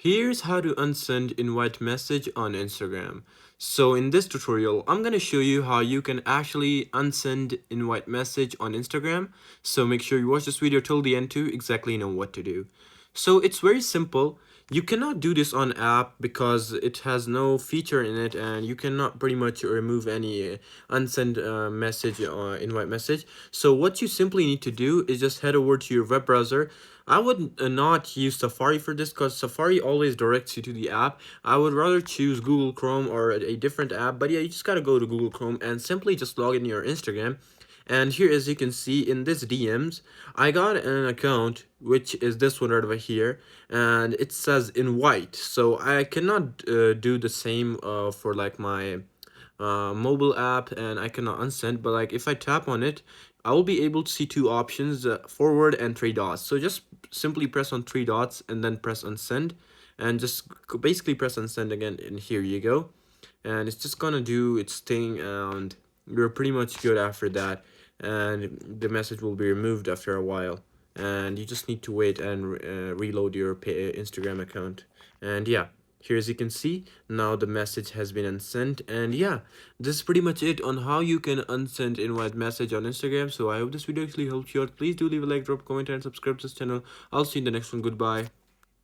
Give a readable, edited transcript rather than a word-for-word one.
Here's how to unsend invite message on Instagram. So in this tutorial, I'm gonna show you how you can actually unsend invite message on Instagram. So make sure you watch this video till the end to exactly know what to do. So it's very simple. You cannot do this on app because it has no feature in it, and you cannot pretty much remove any unsend message or invite message. So what you simply need to do is just head over to your web browser. I would not use Safari for this because Safari always directs you to the app. I would rather choose Google Chrome or a different app. But yeah, you just gotta go to Google Chrome and simply just log in your Instagram. And here, as you can see in this DMs, I got an account, which is this one right over here, and it says invite. So I cannot do the same for like my mobile app, and I cannot unsend. But like if I tap on it, I will be able to see two options, forward and three dots. So just simply press on three dots and then press unsend, and just basically press unsend again, and here you go. And it's just gonna do its thing, and you're pretty much good after that, and the message will be removed after a while, and you just need to wait and reload your Instagram account. And yeah, here as you can see, now the message has been unsent. And yeah, this is pretty much it on how you can unsend invite message on Instagram. So I hope this video actually helped you out. Please do leave a like, drop a comment, and subscribe to this channel. I'll see you in the next one. Goodbye.